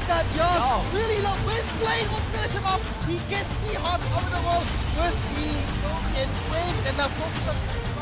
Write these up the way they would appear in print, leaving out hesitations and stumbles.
that Josh Oh. really low. With Blade will finish him off. He gets Seahawks over the wall with the broken wing. And now focus on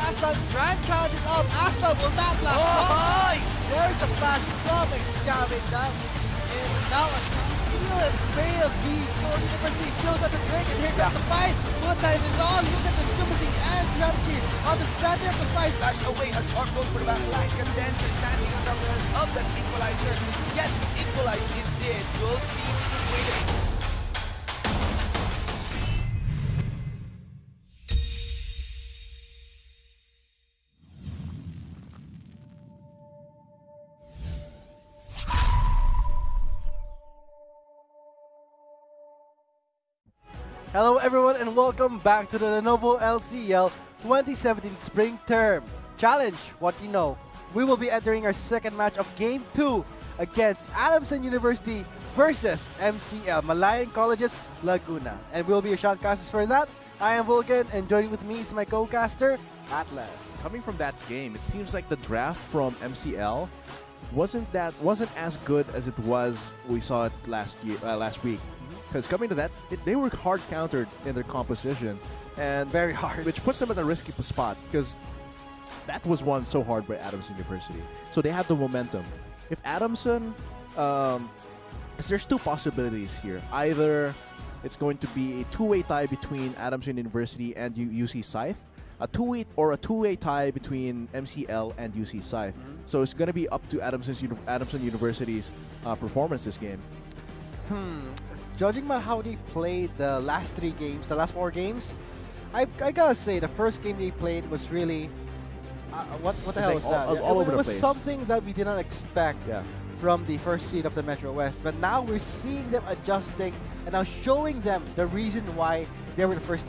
Aslan. Grand challenge is up. Aslan will not last long. There's a flash from Excavate. And now a Steal fails the Seoul University. Still doesn't break. And here comes the fight. Good time is on. Look at the stupidity and strategy on the center of the fight. Flash away as Orc goes for the back line. Condenser standing on top of that equalizer. Gets equalized instead. Will keep waiting. Hello everyone and welcome back to the Lenovo LCL 2017 Spring Term Challenge. What you know, we will be entering our second match of Game 2 against Adamson University versus MCL, Malayan Colleges Laguna. And we'll be your shotcasters for that. I am Vulcan and joining with me is my co-caster, Atlas. Coming from that game, it seems like the draft from MCL wasn't as good as it was we saw it last week. Because coming to that, they were hard countered in their composition, and very hard, which puts them in a risky spot because that was won so hard by Adamson University. So they have the momentum. If Adamson, there's two possibilities here. Either it's going to be a two-way tie between Adamson University and UC Scythe, a two-way tie between MCL and UC Scythe. So it's going to be up to Adamson University's performance this game. Judging by how they played the last 4 games, I gotta say the first game they played was really what the hell was that? It was something that we did not expect from the first seed of the Metro West. But now we're seeing them adjusting and now showing them the reason why they were the first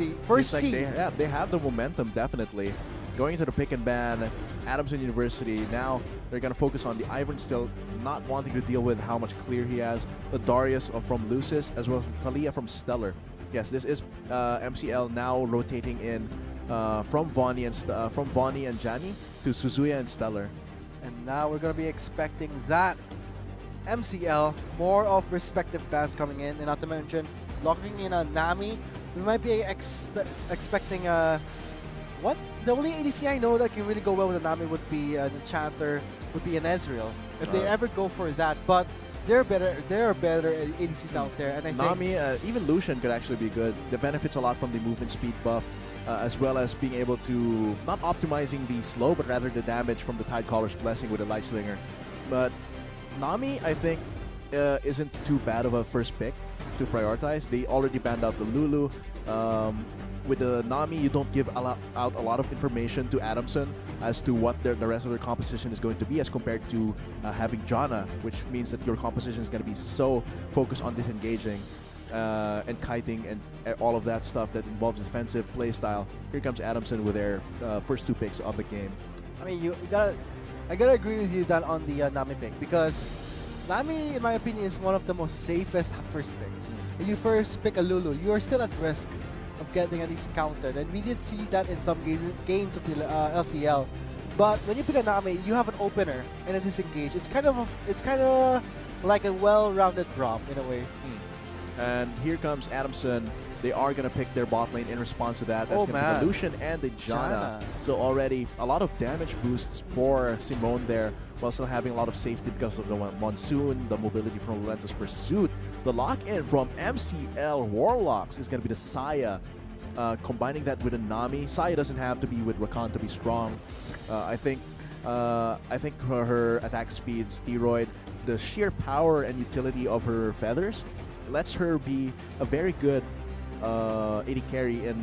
seed. They have the momentum, definitely. Going into the pick and ban, Adamson University, now they're going to focus on the Ivan still not wanting to deal with how much clear he has, the Darius from Lucis, as well as the Talia from Stellar. Yes, this is MCL now rotating in from Vonnie and Jani to Suzuya and Stellar. And now we're going to be expecting that MCL, more of respective bans coming in, and not to mention locking in a Nami. We might be expecting what? The only ADC I know that can really go well with a Nami would be an Enchanter, would be an Ezreal. If they ever go for that, but there are better ADCs out there, and I Nami, even Lucian could actually be good. It benefits a lot from the movement speed buff, as well as being able to not optimizing the slow, but rather the damage from the Tidecaller's Blessing with a Light Slinger. But Nami, I think, isn't too bad of a first pick to prioritize. They already banned out the Lulu. With the Nami, you don't give out a lot of information to Adamson as to what the rest of their composition is going to be, as compared to having Janna, which means that your composition is going to be so focused on disengaging and kiting and all of that stuff that involves defensive playstyle. Here comes Adamson with their first 2 picks of the game. I mean, I gotta agree with you that on the Nami pick, because Nami, in my opinion, is one of the most safest first picks. If you first pick a Lulu, you are still at risk of getting at least countered, and we did see that in some games of the LCL. But when you pick a Nami, you have an opener and a disengage. It's kind of like a well-rounded drop in a way. And here comes Adamson. They are going to pick their bot lane in response to that. That's going to be the Lucian and the Janna. So already a lot of damage boosts for Simone there, while still having a lot of safety because of the Monsoon, the mobility from Relentless Pursuit. The lock-in from MCL Warlocks is going to be the Saya. Combining that with a Nami. Saya doesn't have to be with Rakan to be strong. I think her attack speed, steroid, the sheer power and utility of her feathers lets her be a very good AD carry in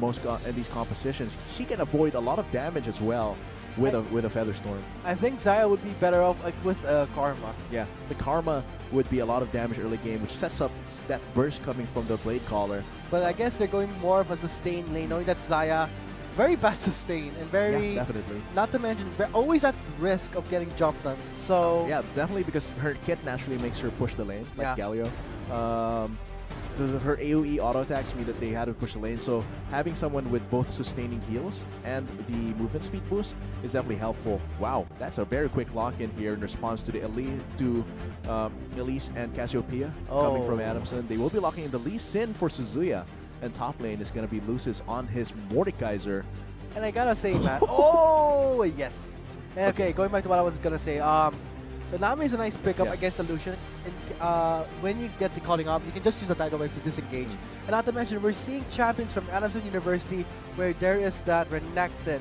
these compositions. She can avoid a lot of damage as well with a Feather Storm. I think Zaya would be better off with Karma. Yeah, the Karma would be a lot of damage early game, which sets up that burst coming from the Blade Caller. But I guess they're going more of a sustain lane, knowing that Zaya, very bad sustain and very, definitely. Not to mention, always at risk of getting jumped on. So yeah, definitely, because her kit naturally makes her push the lane, like Galio. her AoE auto attacks mean that they had to push the lane, so having someone with both sustaining heals and the movement speed boost is definitely helpful. Wow, that's a very quick lock-in here in response to the Elise and Cassiopeia coming from Adamson. They will be locking in the Lee Sin for Suzuya, and top lane is going to be Lucis on his Mordekaiser. And I gotta say, man, oh yes. Okay, going back to what I was gonna say, the Nami is a nice pickup against the Lucian. And, when you get the calling up, you can just use the tidal wave to disengage. And not to mention, we're seeing champions from Adamson University where there is that Renekton,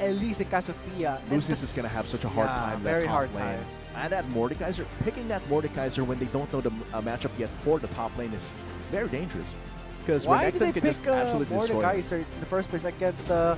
Elise and Cassiopeia. Lucis is going to have such a hard time. Very hard time. And that Mordekaiser, picking that Mordekaiser when they don't know the matchup yet for the top lane is very dangerous. Because Renekton can just absolutely destroy Mordekaiser in the first place against the...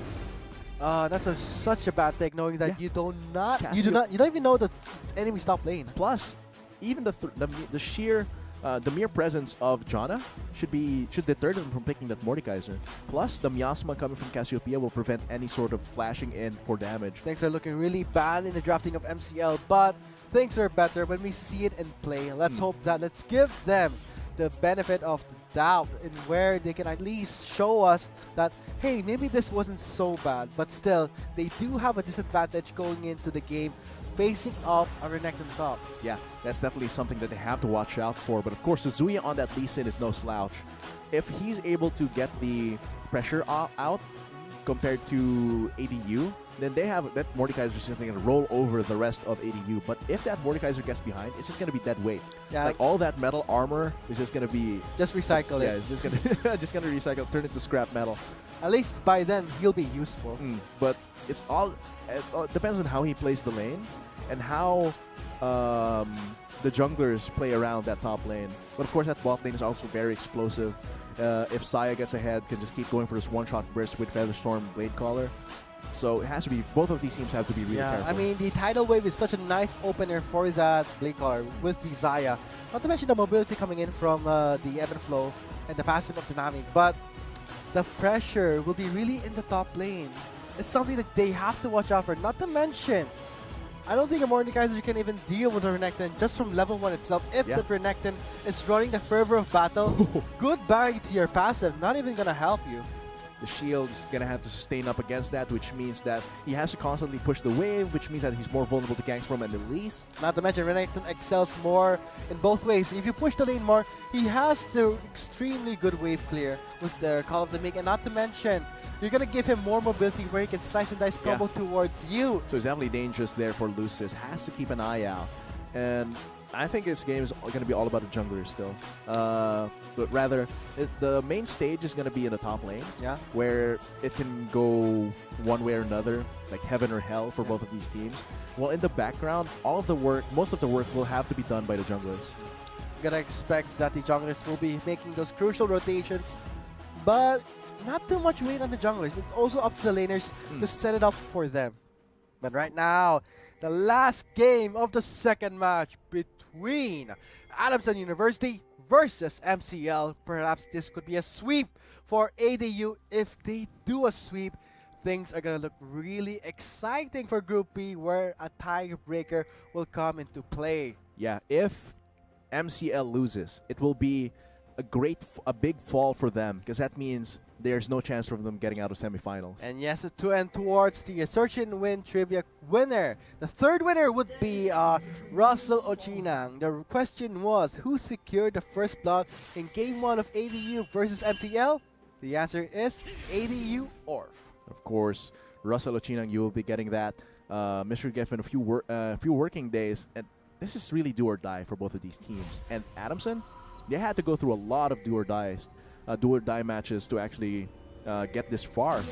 that's such a bad pick, knowing that you don't even know the enemy's top lane. Plus, even the sheer the mere presence of Janna should deter them from picking that Mordekaiser. Plus, the Miasma coming from Cassiopeia will prevent any sort of flashing in for damage. Things are looking really bad in the drafting of MCL, but things are better when we see it in play. Let's hope that, let's give them the benefit of the doubt in where they can at least show us that, hey, maybe this wasn't so bad, but still, they do have a disadvantage going into the game facing off a Renekton top. Yeah, that's definitely something that they have to watch out for, but of course, Suzuya on that Lee Sin is no slouch. If he's able to get the pressure out compared to ADU, then they have that Mordekaiser is just going to roll over the rest of ADU. But if that Mordekaiser gets behind, it's just going to be dead weight. Yeah. Like all that metal armor is just going to be... Just recycle it. Yeah, it's just going to recycle, turn it to scrap metal. At least by then, he'll be useful. But it depends on how he plays the lane and how the junglers play around that top lane. But of course, that bot lane is also very explosive. If Saya gets ahead, can just keep going for this one-shot burst with Featherstorm Blade Caller. So it has to be, both of these teams have to be really careful. I mean, the Tidal Wave is such a nice opener for that Blade Caller with the Xayah. Not to mention the mobility coming in from the Ebb and Flow and the passive of Dynamic. But the pressure will be really in the top lane. It's something that they have to watch out for. Not to mention, I don't think a Mordekaiser can even deal with a Renekton just from level 1 itself. If the Renekton is running the Fervor of Battle, goodbye to your passive. Not even going to help you. The shield's going to have to sustain up against that, which means that he has to constantly push the wave, which means that he's more vulnerable to ganks from and Elise. Not to mention, Renekton excels more in both ways. If you push the lane more, he has the extremely good wave clear with the Call of the Meek. And not to mention, you're going to give him more mobility where he can slice and dice combo towards you. So it's definitely dangerous there for Lucis. Has to keep an eye out. And I think this game is going to be all about the junglers still. But rather, the main stage is going to be in the top lane, where it can go one way or another, like heaven or hell for both of these teams. Well, in the background, all of the work, most of the work will have to be done by the junglers. I'm going to expect that the junglers will be making those crucial rotations, but not too much weight on the junglers. It's also up to the laners to set it up for them. But right now, the last game of the second match between Adamson University versus MCL. Perhaps this could be a sweep for ADU. If they do a sweep, things are going to look really exciting for Group B, where a tiebreaker will come into play. Yeah, if MCL loses, it will be a big fall for them, because that means there's no chance for them getting out of semifinals. And yes, to end towards the Search and Win Trivia winner. The third winner would be Russell Ochinang. The question was, who secured the first blood in Game 1 of ADU versus MCL? The answer is ADU Orf. Of course, Russell Ochinang, you will be getting that mystery gift in a few working days. And this is really do or die for both of these teams. And Adamson, they had to go through a lot of do or die matches to actually get this far.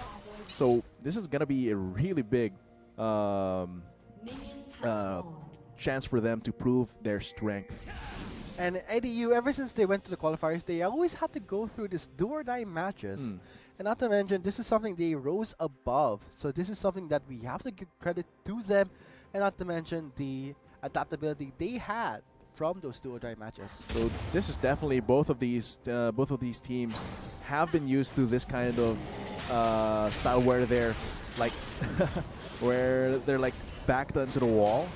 So this is going to be a really big chance for them to prove their strength. And ADU, ever since they went to the qualifiers, they always have to go through this do or die matches. And not to mention, this is something they rose above. So this is something that we have to give credit to them. And not to mention the adaptability they had from those do or die matches. So this is definitely both of these teams have been used to this kind of style where they're like backed into the wall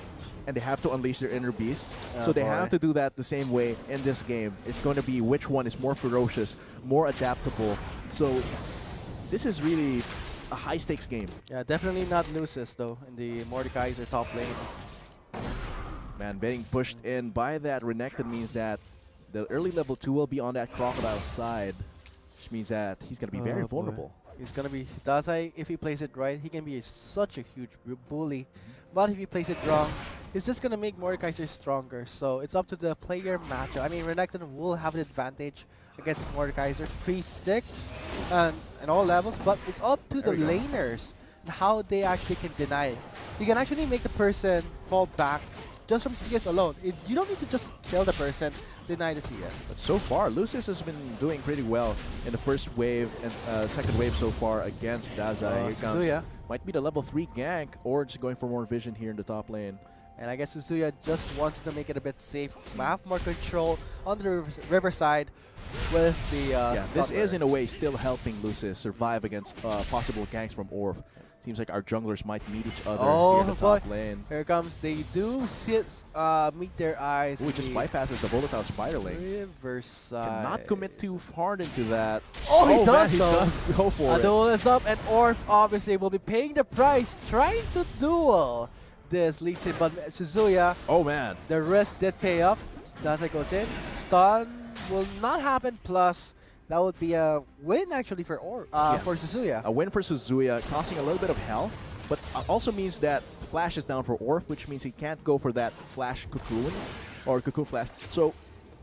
and they have to unleash their inner beasts. So they have to do that the same way in this game. It's going to be which one is more ferocious, more adaptable. So this is really a high-stakes game. Yeah, definitely not Lucis, though, in the Mordekaiser top lane. Man, being pushed in by that Renekton means that the early level 2 will be on that Crocodile side, which means that he's going to be very vulnerable. He's going to be... Dazai, if he plays it right, he can be such a huge bully. But if he plays it wrong, it's just going to make Mordekaiser stronger. So it's up to the player matchup. I mean, Renekton will have an advantage against Mordekaiser, 3-6 and all levels, but it's up to the laners and how they actually can deny it. You can actually make the person fall back just from CS alone. You don't need to just kill the person, deny the CS. But so far, Lucis has been doing pretty well in the first wave and second wave so far against Dazai. Here comes, Suzuya. Might be the level 3 gank, or just going for more vision here in the top lane. And I guess Suzuya just wants to make it a bit safe, have more control on the riverside with the this is in a way still helping Lucis survive against possible ganks from Orf. Seems like our junglers might meet each other here in the top lane. Here comes, they do meet their eyes. Ooh, just bypasses the volatile Spiderling. Riverside. Cannot commit too hard into that. Oh, he does, man, though. He does go for it. Duel is up, and Orf obviously will be paying the price, trying to duel this Lee Sin, but Suzuya, the risk did pay off. Dazai goes in. Stun will not happen, plus that would be a win actually for for Suzuya. A win for Suzuya, costing a little bit of health, but also means that Flash is down for Orf, which means he can't go for that Flash Cocoon, or Cocoon Flash. So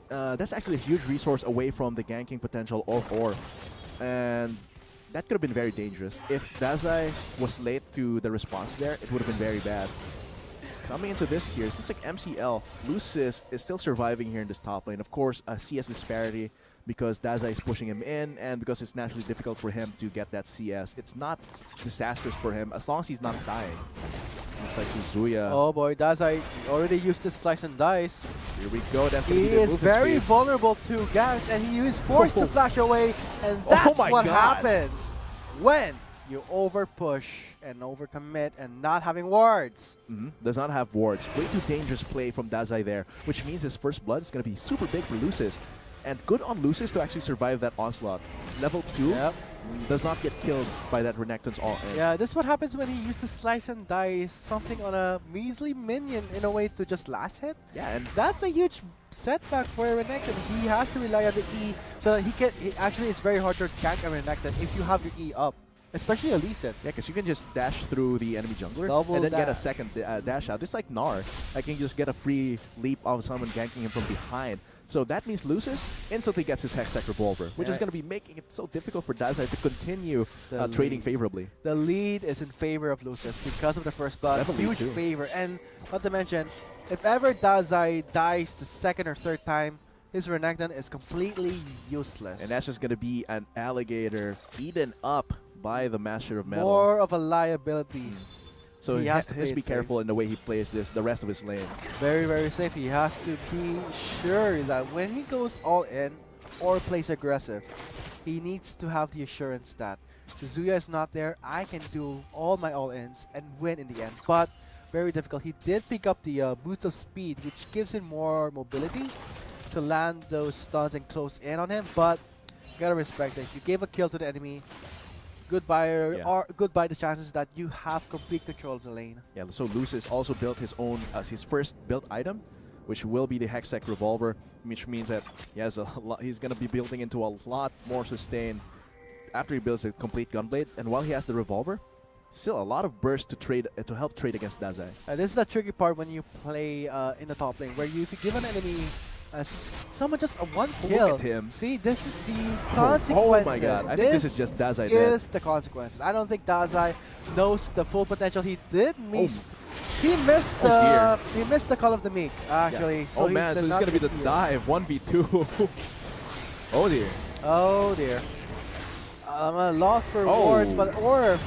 that's actually a huge resource away from the ganking potential of Orf. And that could have been very dangerous. If Dazai was late to the response there, it would have been very bad. Coming into this here, it seems like MCL, Lucis is still surviving here in this top lane. Of course, a CS disparity because Dazai is pushing him in, and because it's naturally difficult for him to get that CS. It's not disastrous for him as long as he's not dying. Seems like Suzuya. Oh boy, Dazai already used his slice and dice. Here we go. That's gonna be the He is movement very speed. vulnerable to ganks, and he is forced to flash away, and that's what happens when you overpush and overcommit and not having wards. Does not have wards. Way too dangerous play from Dazai there, which means his first blood is going to be super big for Lucis. And good on Lucis to actually survive that onslaught. Level 2 does not get killed by that Renekton's all-in. Yeah, this is what happens when he used to slice and dice something on a measly minion in a way to just last hit. Yeah, and that's a huge setback for Renekton. He has to rely on the E, so that he can. Actually, it's very hard to gank a Renekton if you have your E up. Especially a Lee Sin. Yeah, because you can just dash through the enemy jungler and then get a second dash out. Just like Gnar. I can just get a free leap of someone ganking him from behind. So that means Lucis instantly gets his Hextech Revolver, which is going to be making it so difficult for Dazai to continue trading favorably. The lead is in favor of Lucis because of the first blood. Huge favor. And not to mention, if ever Dazai dies the second or third time, his Renekton is completely useless. And that's just going to be an alligator eaten up by the Master of Metal. More of a liability. So he has to be careful in the way he plays the rest of his lane. Very, very safe. He has to be sure that when he goes all in or plays aggressive, he needs to have the assurance that Suzuya is not there. I can do all my all-ins and win in the end. But very difficult. He did pick up the boost of speed, which gives him more mobility to land those stuns and close in on him. But you gotta respect that. If you gave a kill to the enemy, goodbye, or goodbye the chances that you have complete control of the lane. Yeah, so Lucis also built his own, his first built item, which will be the Hextech Revolver, which means that he has he's going to be building into a lot more sustain after he builds a complete Gunblade. And while he has the Revolver, still a lot of burst to trade to help trade against Dazai. This is the tricky part when you play in the top lane, where if you give an enemy someone just a one kill. Look at him. See, this is the consequences. Oh my god, I think this is just Dazai dead. This is the consequences. I don't think Dazai knows the full potential. He did miss. He missed the Call of the Meek, actually. Yeah. So man, so it's going to be the dive, 1v2. Oh dear. Oh dear. A loss for wards, but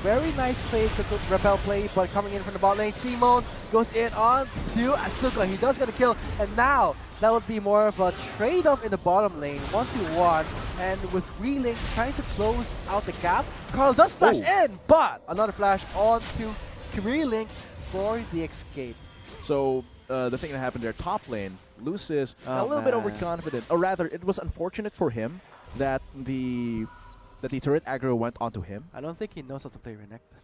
very nice play to repel play, but coming in from the bot lane. Simone goes in on to Asuka. He does get a kill, and now that would be more of a trade-off in the bottom lane, 1-1, and with Relink trying to close out the gap. Carl does flash in, but another flash on to Relink for the escape. So the thing that happened there, top lane, Lucis a little bit overconfident. Or rather, it was unfortunate for him that the turret aggro went onto him. I don't think he knows how to play Renekton.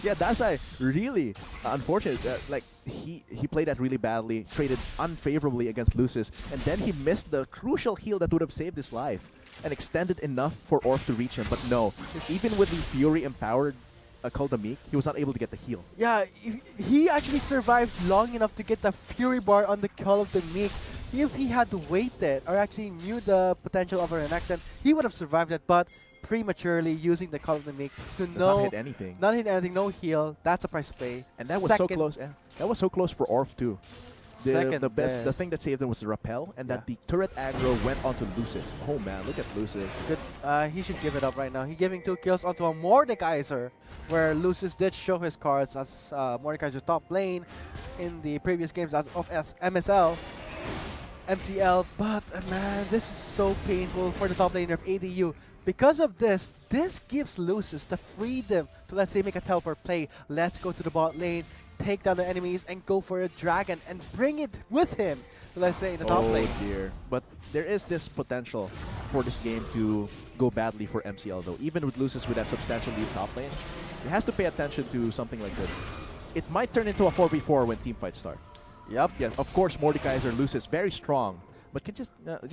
Yeah, Dazai really unfortunate. Like he played that really badly, traded unfavorably against Lucis, and then he missed the crucial heal that would have saved his life and extended enough for Orf to reach him. But no, even with the Fury empowered Kuldamik, he was not able to get the heal. Yeah, he actually survived long enough to get the Fury bar on the Call of the Meek. If he had waited or actually knew the potential of a Renekton, he would have survived it, but prematurely using the Call of the Meek to not hit anything. Not hit anything, no heal. That's a price to pay. And that was so close. That was so close for Orf too. The thing that saved him was the rappel, and that the turret aggro went onto Lucis. Oh man, look at Lucis. Good. He should give it up right now. He's giving 2 kills onto a Mordekaiser, where Lucis did show his cards as Mordekaiser top lane in the previous games as MSL. MCL, but man, this is so painful for the top laner of ADU. Because of this, this gives Lucis the freedom to, let's say, make a teleport play. Let's go to the bot lane, take down the enemies, and go for a dragon, and bring it with him to, let's say, in the top lane. Oh dear. But there is this potential for this game to go badly for MCL though. Even with Lucis with that substantial lead top lane, it has to pay attention to something like this. It might turn into a 4v4 when teamfights start. Yep. Yeah, of course, Mordekaiser Lucis very strong, but can just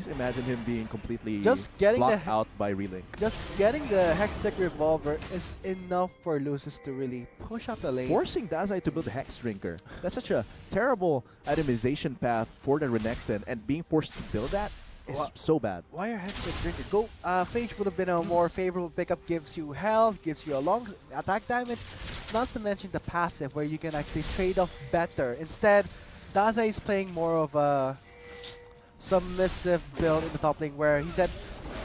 imagine him being completely blocked out by Relink. Just getting the Hextech Revolver is enough for Lucis to really push up the lane. Forcing Dazai to build a Hex Drinker. That's such a terrible itemization path for the Renekton, and being forced to build that is so bad. Why are Hextech Drinker? Phage would have been a more favorable pickup. Gives you health, gives you a long attack damage, not to mention the passive where you can actually trade off better. Instead, Dazai is playing more of a submissive build in the top lane, where he said,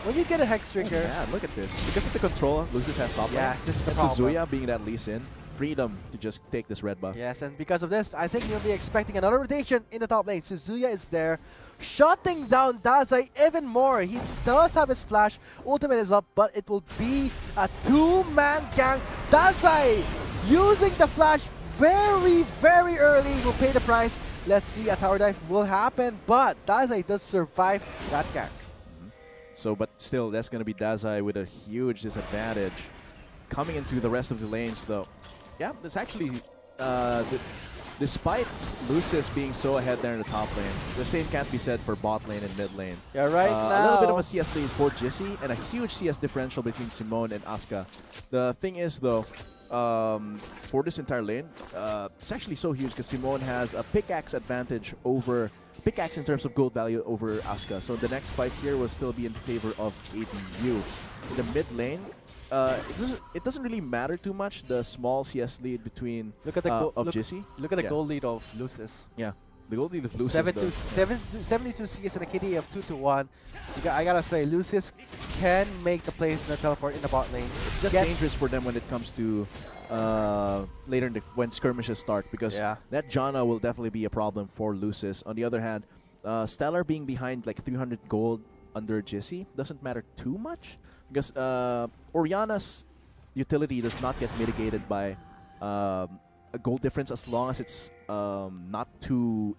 when you get a Hex Drinker... Oh, man, look at this. Because of the control Lucis has top lane. Yes, this is the and problem. Suzuya being that Lee Sin, freedom to just take this red buff. Yes, and because of this, I think you'll be expecting another rotation in the top lane. Suzuya is there, shutting down Dazai even more. He does have his flash, ultimate is up, but it will be a 2-man gang. Dazai using the flash very, very early will pay the price. Let's see, a tower dive will happen, but Dazai does survive that gang. So, but still, that's going to be Dazai with a huge disadvantage. Coming into the rest of the lanes, though. Yeah, that's actually, despite Lucis being so ahead there in the top lane, the same can't be said for bot lane and mid lane. Yeah, right now. A little bit of a CS lead for Jissy, and a huge CS differential between Simone and Asuka. The thing is, though, for this entire lane, it's actually so huge because Simone has a pickaxe advantage over pickaxe in terms of gold value over Asuka. So the next fight here will still be in favor of ADU. In the mid lane, it doesn't really matter too much, the small CS lead between Jissy. Look at the gold lead of Lucis. Yeah, the gold lead of Lucis. 72 CS and a KD of 2-1. I gotta say, Lucis can make the plays in the teleport in the bot lane. It's just dangerous for them when it comes to later in when skirmishes start, because that Janna will definitely be a problem for Lucis. On the other hand, Stellar being behind like 300 gold under Jissy doesn't matter too much, because Orianna's utility does not get mitigated by a gold difference as long as it's not too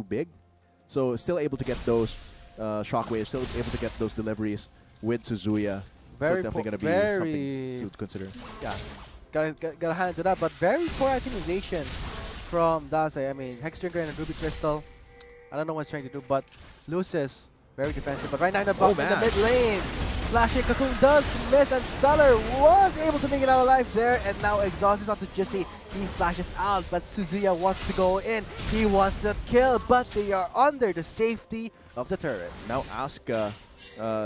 big. So still able to get those shockwaves, still able to get those deliveries with Suzuya. So definitely going to be something to consider. Yeah, gotta hand it to that, but very poor itemization from Dazai. I mean, Hex Drinker and a Ruby Crystal. I don't know what he's trying to do, but Lucis, very defensive. But right now in the mid lane, flashing Cocoon does miss, and Stellar was able to make it out alive there, and now Exhaust is onto Jissy. He flashes out, but Suzuya wants to go in. He wants the kill, but they are under the safety of the turret. Now Asuka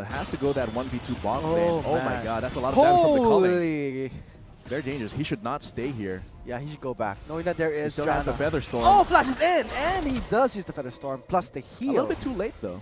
has to go that 1v2 bot lane. Oh my god, that's a lot of damage from the culling. Very dangerous. He should not stay here. Yeah, he should go back, knowing that there is he still has the Feather Storm. Oh, flashes in! And he does use the Feather Storm, plus the heal. A little bit too late, though.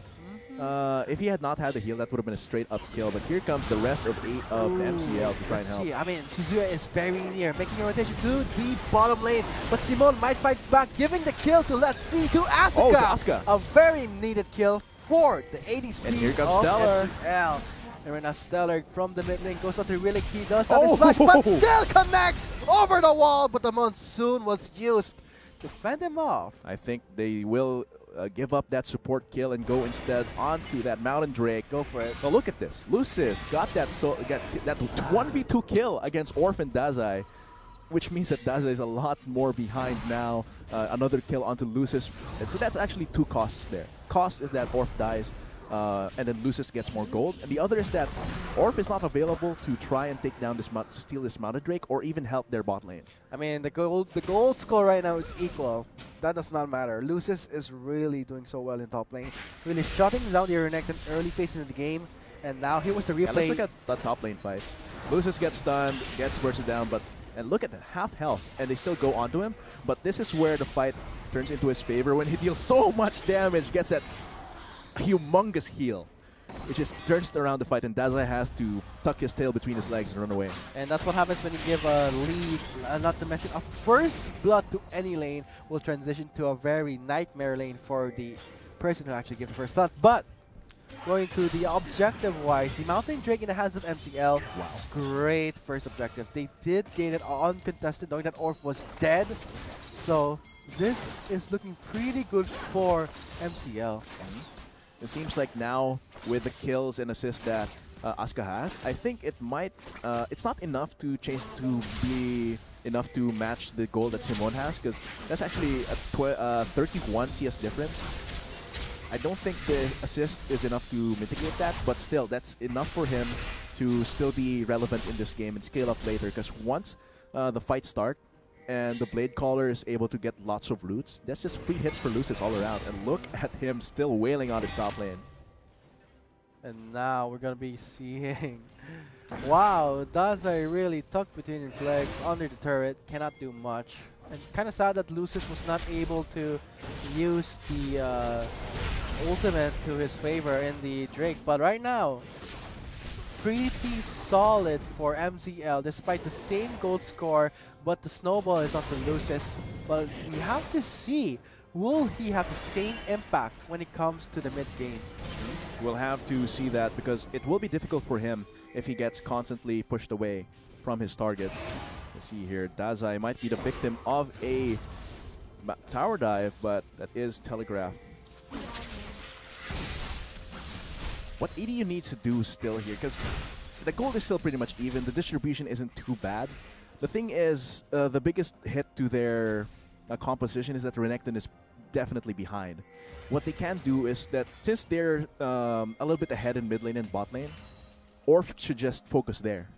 If he had not had the heal, that would have been a straight-up kill. But here comes the rest of MCL to try and help. I mean, Suzuya is very near, making a rotation to the bottom lane. But Simone might fight back, giving the kill to, let's see, to Asuka. Oh, to Asuka. A very needed kill for the ADC. And here comes Stellar. MCL. And right now, Stellar from the mid lane goes on to Relic. He does have his flash, but still connects over the wall. But the Monsoon was used. to fend him off. I think they will give up that support kill and go instead onto that Mountain Drake. Go for it. But look at this. Lucis got that 1v2 kill against Orf and Dazai, which means that Dazai is a lot more behind now. Another kill onto Lucis. And so that's actually 2 costs there. Cost is that Orf dies, and then Lucis gets more gold. And the other is that Orf is not available to try and take down this steal this Mountain Drake or even help their bot lane. I mean, the gold score right now is equal. That does not matter. Lucis is really doing so well in top lane, really shutting down the Renekton early phase in the game. And now here was the replay. Yeah, let's look at the top lane fight. Lucis gets stunned, gets bursted down, and look at the half health, and they still go onto him. But this is where the fight turns into his favor when he deals so much damage, gets that humongous heal, which just turns around the fight, and Dazai has to tuck his tail between his legs and run away. And that's what happens when you give a lead, not to mention a first blood to any lane will transition to a very nightmare lane for the person who actually gives the first blood. But going to the objective-wise, the Mountain Drake in the hands of MCL, Wow. great first objective. They did gain it uncontested, knowing that Orf was dead. So this is looking pretty good for MCL. It seems like now, with the kills and assists that Asuka has, I think it might, it's not enough to change to be enough to match the goal that Simone has, because that's actually a 31 CS difference. I don't think the assist is enough to mitigate that, but still, that's enough for him to still be relevant in this game and scale up later, because once the fight starts, and the Blade Caller is able to get lots of roots, that's just free hits for Lucis all around. And look at him still wailing on his top lane. And now we're going to be seeing... Wow, Dazai really tucked between his legs under the turret, cannot do much. And kind of sad that Lucis was not able to use the ultimate to his favor in the Drake. But right now, pretty solid for MCL despite the same gold score, but the snowball is onto Lucis. But we have to see, will he have the same impact when it comes to the mid game? We'll have to see that, because it will be difficult for him if he gets constantly pushed away from his targets. Let's see here, Dazai might be the victim of a tower dive, but that is telegraphed. What EDU needs to do still here, because the gold is still pretty much even, the distribution isn't too bad. The thing is, the biggest hit to their composition is that Renekton is definitely behind. What they can do is that since they're a little bit ahead in mid lane and bot lane, Orf should just focus there.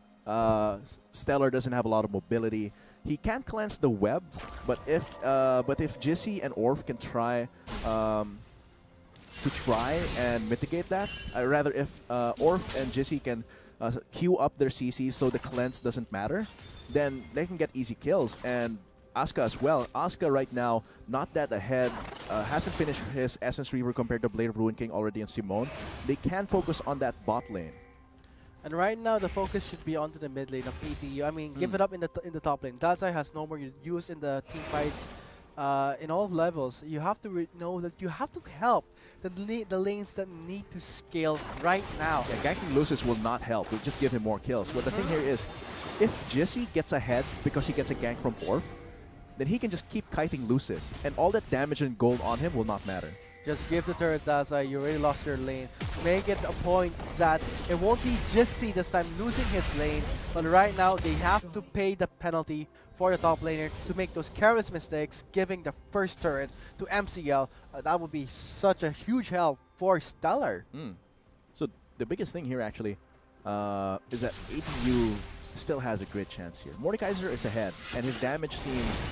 Stellar doesn't have a lot of mobility. He can cleanse the web, but if Jissy and Orf can try and mitigate that, rather if Orf and Jissy can queue up their CCs so the cleanse doesn't matter, then they can get easy kills. And Asuka as well. Asuka right now, not that ahead, hasn't finished his Essence Reaver compared to Blade of Ruin King already on Simone. They can focus on that bot lane. And right now, the focus should be onto the mid lane of ATU. I mean, give it up in the top lane. Dazai has no more use in the team fights in all levels. You have to know that you have to help the lanes that need to scale right now. Yeah, ganking Lucis will not help. We'll just give him more kills. But the thing here is, if Jissy gets ahead because he gets a gank from Orf, then he can just keep kiting Lucis, and all that damage and gold on him will not matter. Just give the turret, Dazai. You already lost your lane. Make it a point that it won't be Jissy this time losing his lane, but right now they have to pay the penalty for the top laner to make those careless mistakes, giving the first turret to MCL. That would be such a huge help for Stellar. So the biggest thing here actually is that ATU still has a great chance here. Mordekaiser is ahead, and his damage seems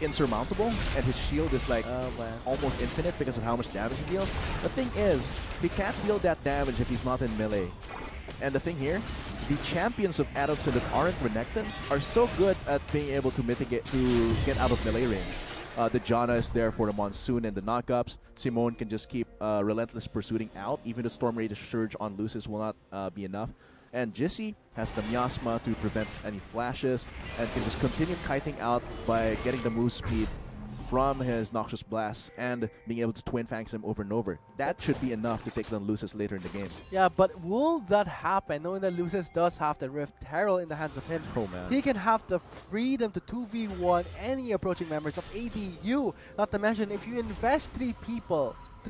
insurmountable, and his shield is like almost infinite because of how much damage he deals. The thing is, he can't deal that damage if he's not in melee. And the thing here, the champions of Adamson that aren't Renekton are so good at being able to mitigate, to get out of melee range. The Janna is there for the Monsoon and the knockups. Simone can just keep relentless pursuing out. Even the Storm Rage Surge on Lucis will not be enough. And Jissy has the Miasma to prevent any flashes and can just continue kiting out by getting the move speed from his Noxious Blasts and being able to Twin Fangs him over and over. That should be enough to take down Lucis later in the game. Yeah, but will that happen, knowing that Lucis does have the Rift Herald in the hands of him? Oh, man. He can have the freedom to 2v1 any approaching members of ADU. Not to mention, if you invest 3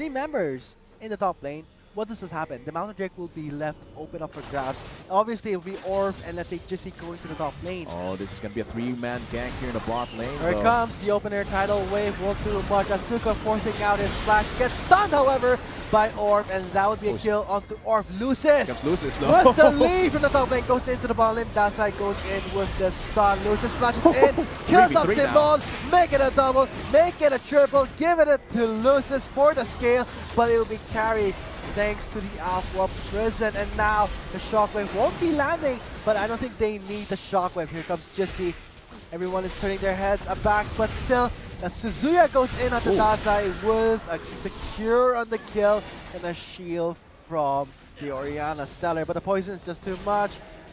members in the top lane, what does this happen? The Mountain Drake will be left open up for grabs. Obviously, it'll be Orf and let's say Jissy going to the top lane. Oh, this is going to be a 3-man gank here in the bot lane. Here it comes, the open air tidal wave won't do much. Asuka forcing out his flash, gets stunned however by Orf, and that would be a kill onto Orf. Lucis! Comes Lucis, no. With the lead from the top lane, goes into the bottom lane. Dazai goes in with the stun. Lucis flashes in, kills up Simone, make it a double, make it a triple, give it to Lucis for the scale, but it will be carried thanks to the Aqua Prison, and now the Shockwave won't be landing, but I don't think they need the Shockwave. Here comes Jissy. Everyone is turning their heads back, but still, Suzuya goes in onto Dazai with a secure on the kill and a shield from the Orianna Stellar, but the poison is just too much.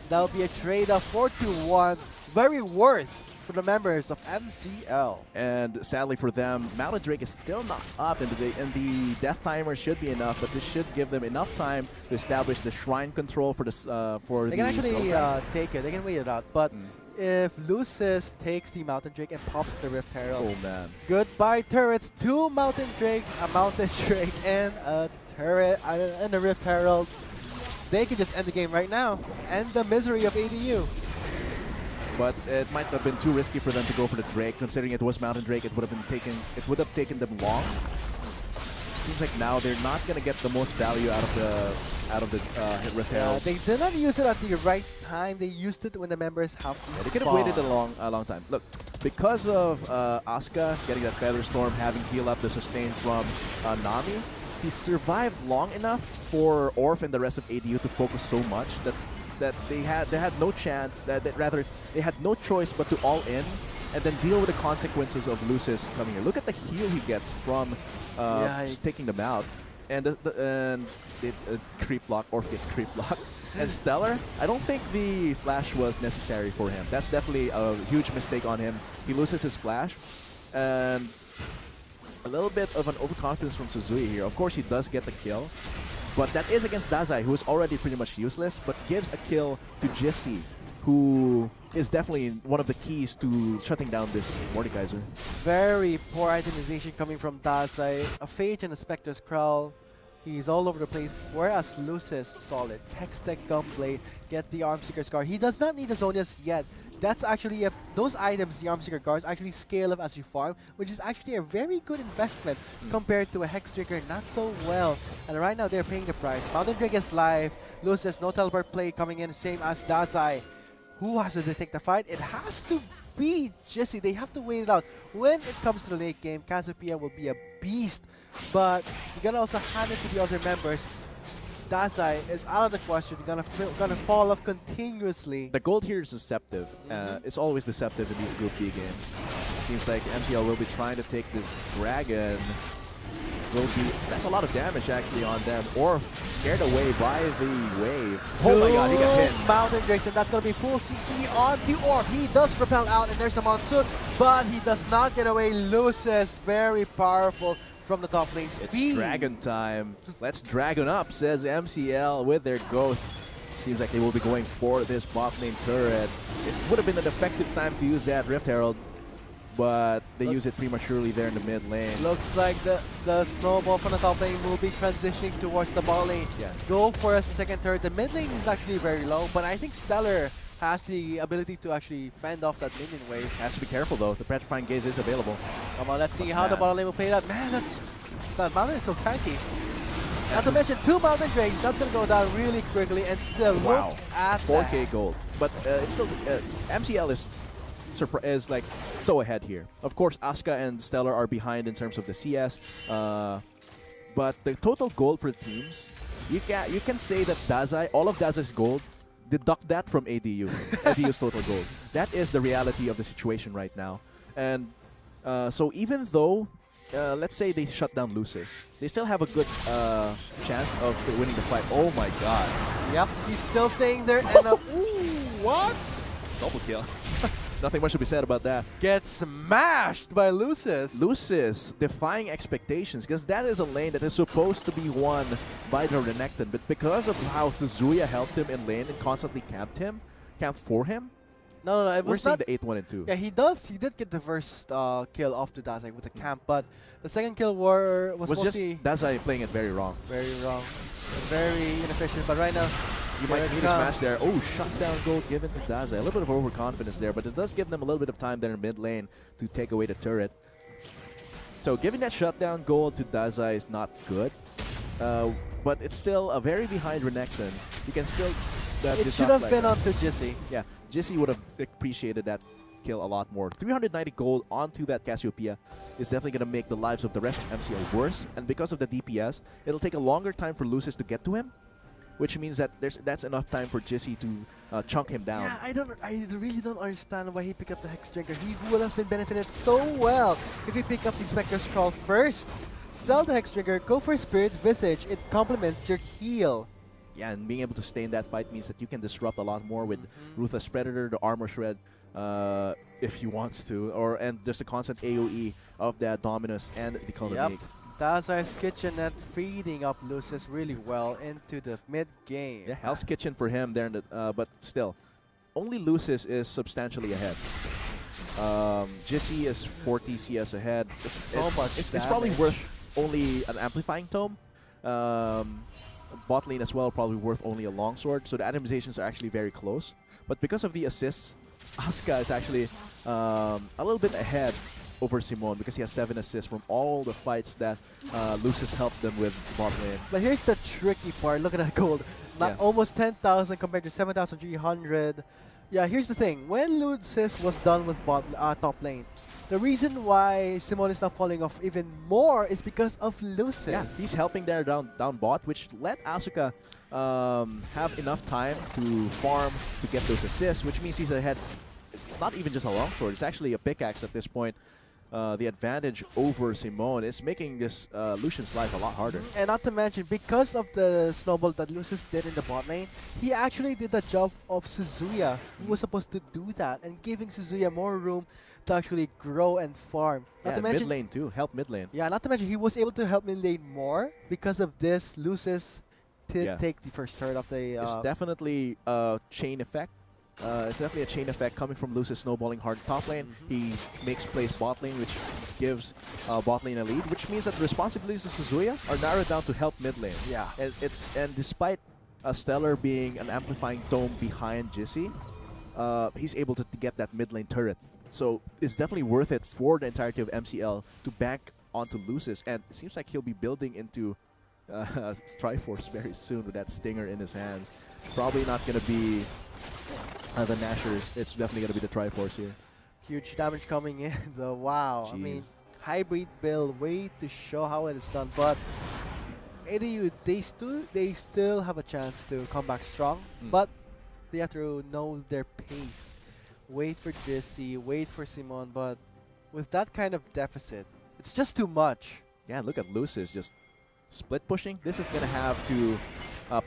That'll be a trade-off 4-1, very worth for the members of MCL. And sadly for them, Mountain Drake is still not up, and the death timer should be enough, but this should give them enough time to establish the shrine control for this. They can actually take it. They can wait it out, but if Lucis takes the Mountain Drake and pops the Rift Herald, oh man, goodbye turrets. 2 Mountain Drakes, a Mountain Drake, and a turret and a Rift Herald. They can just end the game right now, end the misery of ADU. But it might have been too risky for them to go for the Drake. Considering it was Mountain Drake, it would have taken them long. Seems like now they're not gonna get the most value out of the Rift Herald. They did not use it at the right time. They used it when the members have to. Yeah, they could have waited a long time. Look, because of Asuka getting that Feather Storm, having heal up the sustain from Nami, he survived long enough for Orf and the rest of ADU to focus so much that they had no chance, rather they had no choice but to all in and then deal with the consequences of Lucis coming here. Look at the heal he gets from just taking them out, and creep block, Orf gets creep block. And Stellar, I don't think the flash was necessary for him. That's definitely a huge mistake on him. He loses his flash, and a little bit of an overconfidence from Suzuya here. Of course, he does get the kill, but that is against Dazai, who is already pretty much useless, but gives a kill to Jissy, who is definitely one of the keys to shutting down this Mordekaiser. Very poor itemization coming from Dazai. A Phage and a Spectre's Crawl. He's all over the place, whereas Lucis, solid. Hextech Gunblade, get the Armseeker's Guard. He does not need the Zonias yet. That's actually, those items, the Armseeker Guards, actually scale up as you farm, which is actually a very good investment compared to a Hex Trigger, not so well. And right now, they're paying the price. Mountain Drake is live. Lucis, no teleport play coming in, same as Dazai. Who has to take the fight? It has to be Jissy. They have to wait it out. When it comes to the late game, Cassiopeia will be a beast, but you gotta also hand it to the other members. Dazai is out of the question. Gonna fall off continuously. The gold here is deceptive. It's always deceptive in these Group B games. It seems like MCL will be trying to take this dragon. That's a lot of damage actually on them. Or scared away by the wave. Oh my god, he gets hit. Mountain Drakes, and that's gonna be full CC on the Orb. He does repel out, and there's a Monsoon, but he does not get away. Lucis, very powerful from the top lane. It's dragon time. Let's dragon up, says MCL with their Ghost. Seems like they will be going for this bot lane turret. It would have been an effective time to use that Rift Herald, but they use it prematurely there in the mid lane. Looks like the snowball from the top lane will be transitioning towards the bot lane. Yeah. Go for a second turret. The mid lane is actually very low, but I think Stellar has the ability to actually fend off that minion wave. Has to be careful though. The Petrifying Gaze is available. Come on, let's see how the bottom lane will play that. Man, that mountain is so tanky. Not to mention 2 Mountain Drakes. That's going to go down really quickly, and still look at 4K that. gold. But it's still MCL is like so ahead here. Of course, Asuka and Stellar are behind in terms of the CS. But the total gold for the teams, you can say that Dazai, all of Dazai's gold, deduct that from ADU. ADU's total gold. That is the reality of the situation right now. And so even though, let's say they shut down Lucis, they still have a good chance of winning the fight. Oh my god. Yep, he's still staying there. And ooh, what? Double kill. Nothing much to be said about that. Gets smashed by Lucis. Lucis defying expectations, because that is a lane that is supposed to be won by the Renekton, but because of how Suzuya helped him in lane and constantly camped for him, No, it we're was seeing not the 8-1 and 2. Yeah, he did get the first kill off to Dazai with the camp, but the second kill was just mostly Dazai playing it very wrong. very wrong, very inefficient. But right now, You might need a smash there. Oh, shutdown gold given to Dazai. A little bit of overconfidence there, but it does give them a little bit of time there in mid lane to take away the turret. So giving that shutdown gold to Dazai is not good, but it's still a very behind Renekton. You can still... it should have been onto Jissy. Yeah, Jissy would have appreciated that kill a lot more. 390 gold onto that Cassiopeia is definitely going to make the lives of the rest of MCL worse, and because of the DPS, it'll take a longer time for Lucis to get to him, which means that that's enough time for Jissy to chunk him down. Yeah, I really don't understand why he picked up the Hex Drinker. He would have been benefited so well if he picked up the Spectre Scroll first. Sell the Hex Drinker, go for Spirit Visage, it complements your heal. Yeah, and being able to stay in that fight means that you can disrupt a lot more with Ruthless Predator, the Armor Shred, if you want to, and there's a constant AoE of that Dominus and the Colony. Dazai's Kitchenette feeding up Lucis really well into the mid game. Yeah, Hell's Kitchen for him there, but still, only Lucis is substantially ahead. Jissy is 40 CS ahead. It's probably worth only an Amplifying Tome. Bot lane as well, probably worth only a longsword. So the itemizations are actually very close. But because of the assists, Asuka is actually a little bit ahead over Simone because he has 7 assists from all the fights that Lucis helped them with bot lane. But here's the tricky part. Look at that gold. Almost 10,000 compared to 7,300. Yeah, here's the thing. When Lucis was done with top lane, the reason why Simone is not falling off even more is because of Lucis. Yeah, he's helping there down bot, which let Asuka have enough time to farm to get those assists, which means he's ahead. It's not even just a longsword, it's actually a pickaxe at this point. The advantage over Simone is making this Lucian's life a lot harder. And not to mention, because of the snowball that Lucis did in the bot lane, he actually did the job of Suzuya, who was supposed to do that, and giving Suzuya more room to actually grow and farm. Not to mention, mid lane too, help mid lane. Yeah, not to mention he was able to help mid lane more because of this. Lucis did take the first turret of the... It's definitely a chain effect. It's definitely a chain effect coming from Lucis snowballing hard top lane. He makes plays bot lane, which gives bot lane a lead, which means that the responsibilities of Suzuya are narrowed down to help mid lane. Yeah. And despite Stellar being an amplifying tome behind Jissy, he's able to get that mid lane turret. So it's definitely worth it for the entirety of MCL to bank onto Lucis, and it seems like he'll be building into Triforce very soon with that stinger in his hands. Probably not going to be the Nashers. It's definitely going to be the Triforce here. Huge damage coming in though. Wow. Jeez. I mean, hybrid build, way to show how it is done. But ADU, they still have a chance to come back strong, but they have to know their pace. Wait for Jissy, wait for Simone, but with that kind of deficit, it's just too much. Yeah, look at Lucis just split pushing. This is going to have to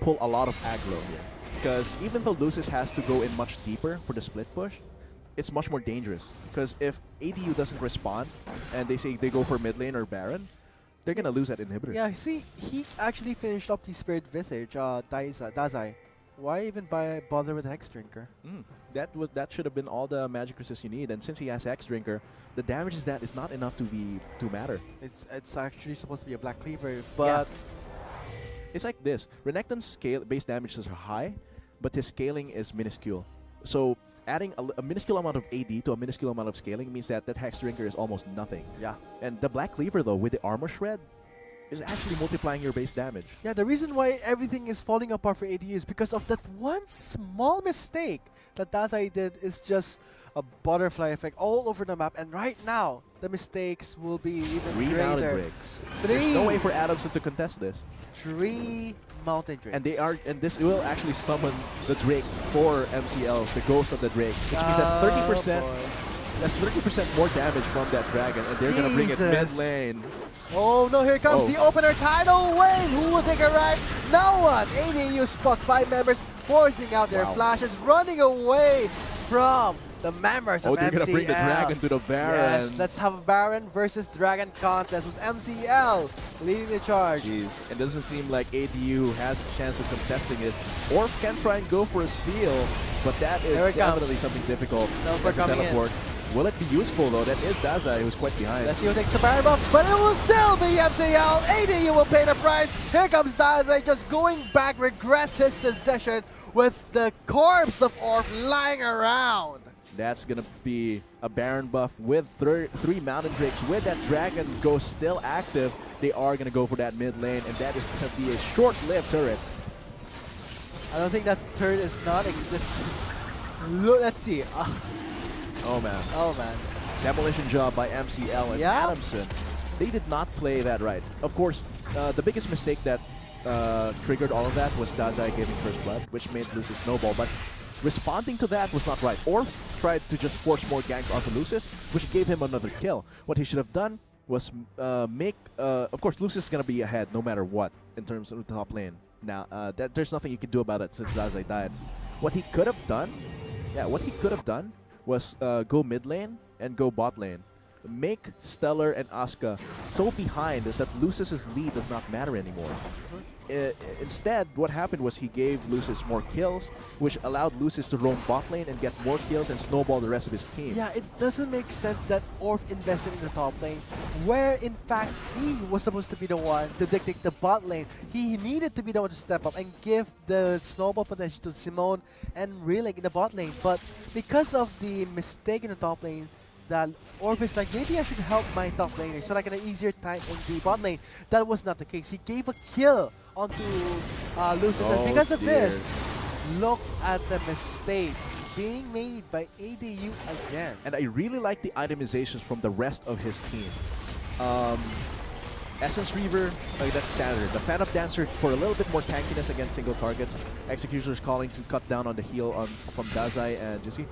pull a lot of aggro here. Because even though Lucis has to go in much deeper for the split push, it's much more dangerous. Because if ADU doesn't respond, and they say they go for mid lane or Baron, they're going to lose that inhibitor. Yeah, see, he actually finished up the Spirit Visage, Dazai. Why even bother with Hex Drinker? That should have been all the magic resist you need, and since he has Hex Drinker, the damage is not enough to matter. It's actually supposed to be a Black Cleaver, but it's like this. Renekton's base damages are high, but his scaling is minuscule. So adding a minuscule amount of AD to a minuscule amount of scaling means that Hex Drinker is almost nothing. Yeah. And the Black Cleaver though, with the Armor Shred, is actually multiplying your base damage. Yeah, the reason why everything is falling apart for AD is because of that one small mistake that Dazai did. Is just a butterfly effect all over the map, and right now the mistakes will be even 3 greater. mountain breaks. There's no way for Adamson to contest this. 3 mountain drakes. And this will actually summon the Drake for MCL, the ghost of the Drake, which means that 30%. That's 30% more damage from that dragon, and they're gonna bring it mid lane. Oh no, here comes the opener tidal wave! Who will take a ride? No one! ADU spots 5 members, forcing out their flashes, running away from the members of MCL. They're gonna bring the Dragon to the Baron. Yes, let's have a Baron versus Dragon contest with MCL leading the charge. Jeez, it doesn't seem like ADU has a chance of contesting this. Orf can try and go for a steal, but that is definitely something difficult. Teleport coming in. Will it be useful though? That is Dazai who's quite behind. Let's see who takes the Baron buff, but it will still be MCL. ADU will pay the price. Here comes Dazai just going back, regrets his decision with the corpse of Orf lying around. That's gonna be a Baron buff with 3 Mountain Drakes. With that Dragon Ghost still active, they are gonna go for that mid lane, and that is gonna be a short-lived turret. I don't think that turret is not existent. Look, let's see. Oh man. Oh man. Demolition job by MCL and Adamson. They did not play that right. Of course, the biggest mistake that triggered all of that was Dazai giving First Blood, which made Lucis snowball, but responding to that was not right. Orf tried to just force more ganks onto Lucis, which gave him another kill. What he should have done was of course, Lucis is going to be ahead no matter what in terms of the top lane. Now, there's nothing you can do about it since Dazai died. What he could have done, was go mid lane and go bot lane. Make Stellar and Asuka so behind that Lucis's lead does not matter anymore. Instead, what happened was he gave Lucis more kills, which allowed Lucis to roam bot lane and get more kills and snowball the rest of his team. Yeah, it doesn't make sense that Orf invested in the top lane, where in fact he was supposed to be the one to dictate the bot lane. He needed to be the one to step up and give the snowball potential to Simone and Relic in the bot lane. But because of the mistake in the top lane, that Orf is like, maybe I should help my top laner so I can have an easier time in the bot lane. That was not the case. He gave a kill onto Lucis, and because of this, look at the mistakes being made by ADU again. And I really like the itemizations from the rest of his team. Essence Reaver, that's standard. The Phantom Dancer for a little bit more tankiness against single targets. Executioner's Calling to cut down on the heal from Dazai and Jisoo.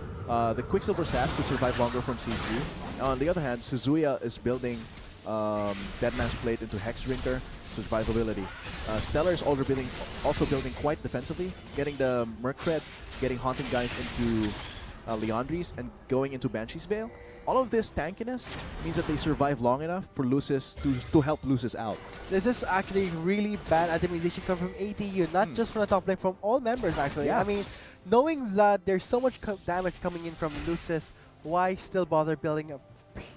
The Quicksilver Sash to survive longer from CC. On the other hand, Suzuya is building Deadman's Plate into Hex Drinker, survivability. Stellar is also building quite defensively, getting the Merc Creds, getting Haunting Guys into Leandries, and going into Banshee's Veil. All of this tankiness means that they survive long enough for Lucis to help Lucis out. This is actually really bad itemization coming from ADU, not just from the top lane, from all members actually. Yeah. I mean, knowing that there's so much damage coming in from Lucis, why still bother building a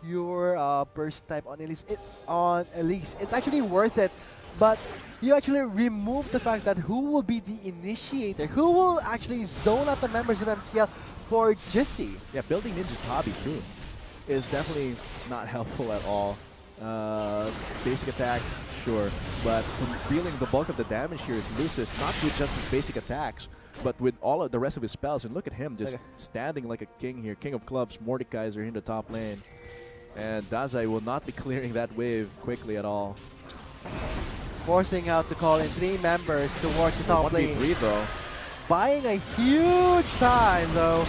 pure burst type on Elise? It's actually worth it, but you actually remove the fact that who will be the initiator, who will actually zone out the members of MCL for Jisoo. Yeah, building Ninja's hobby too is definitely not helpful at all. Basic attacks, sure, but dealing the bulk of the damage here is Lucis, not with just his basic attacks, but with all of the rest of his spells. And look at him just standing like a king here. King of Clubs, Mordekaiser in the top lane. And Dazai will not be clearing that wave quickly at all. Forcing out to call in 3 members towards the top lane. 1v3 though. Buying a huge time though.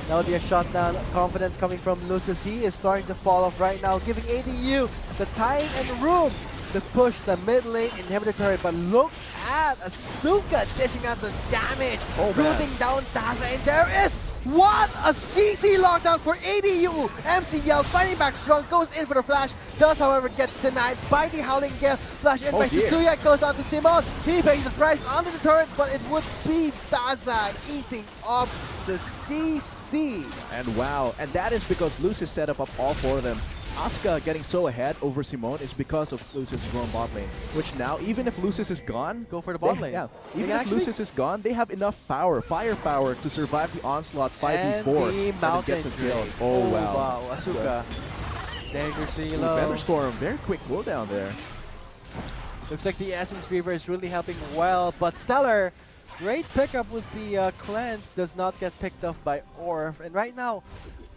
That would be a shutdown. Confidence coming from Lucis. He is starting to fall off right now, giving ADU the time and room to push the mid lane inhibitor turret. But look at Asuka dishing out the damage, rooting down Dazai, and there is what a CC lockdown for ADU. MCL fighting back strong, goes in for the flash, does however gets denied by the Howling Gale. Flash in by Suzuya, goes on to Simon. He pays the price under the turret, but it would be Dazai eating up the CC. And wow, and that is because Lucis set up all 4 of them. Asuka getting so ahead over Simone is because of Lucis' grown bot lane, which now, even if Lucis is gone, go for the bot lane. Yeah, even if Lucis is gone, they have enough firepower to survive the onslaught 5v4 and Mountain get some kills. Oh wow. Asuka. Dangerously low. Thunderstorm, very quick cooldown there. Looks like the Essence Reaver is really helping well, but Stellar, great pickup with the cleanse, does not get picked off by Orf. And right now,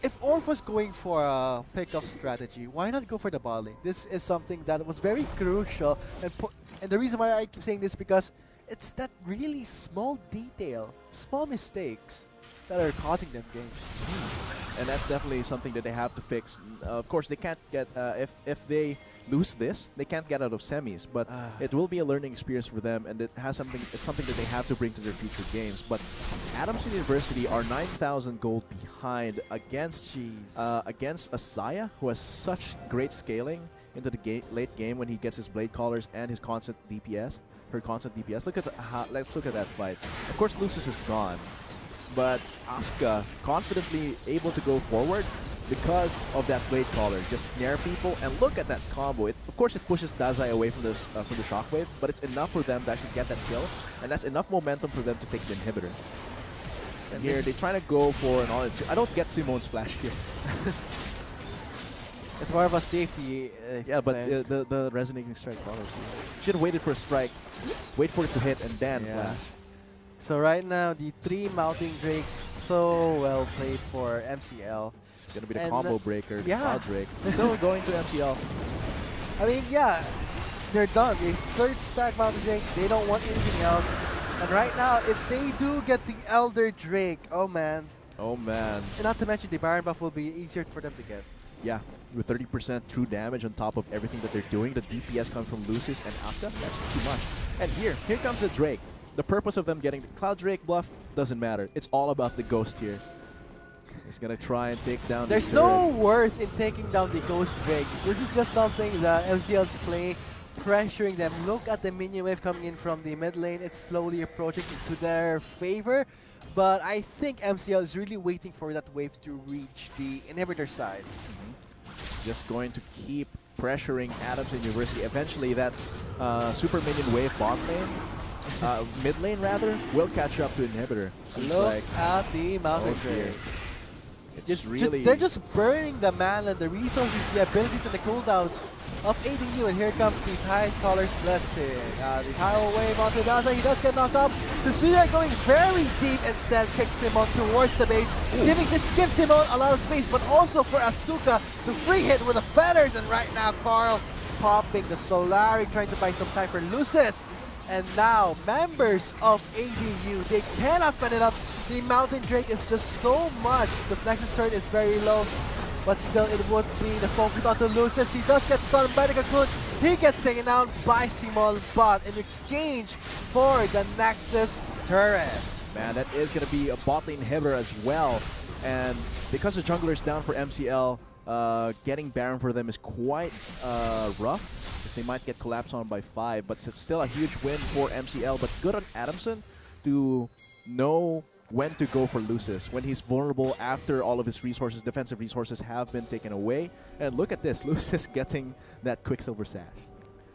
if Orf was going for a pick-off strategy, why not go for the bot lane? This is something that was very crucial. And the reason why I keep saying this because it's that really small detail, small mistakes that are causing them games. and that's definitely something that they have to fix. Of course, they can't get if they lose this, they can't get out of semis. But it will be a learning experience for them, and it has something. It's something that they have to bring to their future games. But Adamson University are 9,000 gold behind against against Asaya, who has such great scaling into the late game when he gets his blade collars and his constant DPS. Her constant DPS. Let's look at that fight. Of course, Lucis is gone, but Asuka confidently able to go forward because of that blade collar. Just snare people, and look at that combo. Of course, it pushes Dazai away from the shockwave, but it's enough for them to actually get that kill, and that's enough momentum for them to take the inhibitor. And here they try to go for an all-in. I don't get Simone's flash here. It's more of a safety. Yeah, but the resonating strike follows. Should have waited for a strike, wait for it to hit, and then flash. So right now, the 3 Mounting Drakes, so well played for MCL. It's going to be the combo breaker, yeah. Cloud Drake. Still going to MCL. I mean, yeah, they're done. The 3rd stack Mounting Drake, they don't want anything else. And right now, if they do get the Elder Drake, oh man. Oh man. And not to mention, the Baron buff will be easier for them to get. Yeah, with 30% true damage on top of everything that they're doing, the DPS coming from Lucis and Asuka, that's too much. And here comes the Drake. The purpose of them getting the Cloud Drake buff doesn't matter. It's all about the Ghost here. He's gonna try and take down this There's no worth in taking down the Ghost Drake. This is just something that MCL's playing, pressuring them. Look at the minion wave coming in from the mid lane. It's slowly approaching to their favor. But I think MCL is really waiting for that wave to reach the inhibitor side. Just going to keep pressuring Adamson University. Eventually that super minion wave bot lane, mid lane rather, will catch up to inhibitor. Look at the Mountain Drake. They're just burning the mana, the resources, the abilities, and the cooldowns of ADU, and here comes the Tide Caller's Blessing. The tidal wave onto Daza, he does get knocked up. Suzuya going very deep, instead kicks him on towards the base, gives him a lot of space, but also for Asuka to free hit with the feathers, and right now Carl popping the Solari, trying to buy some time for Lucis. And now, members of ADU, they cannot fend it up. The Mountain Drake is just so much. The Nexus turret is very low, but still it would be the focus onto Lucis. He does get stunned by the Cocoon. He gets taken out by Simon, but in exchange for the Nexus turret. Man, that is going to be a bot lane inhibitor as well. And because the jungler is down for MCL, getting Baron for them is quite rough. They might get collapsed on by 5, but it's still a huge win for MCL. But good on Adamson to know when to go for Lucis, when he's vulnerable after all of his resources, defensive resources have been taken away. And look at this, Lucis getting that Quicksilver Sash.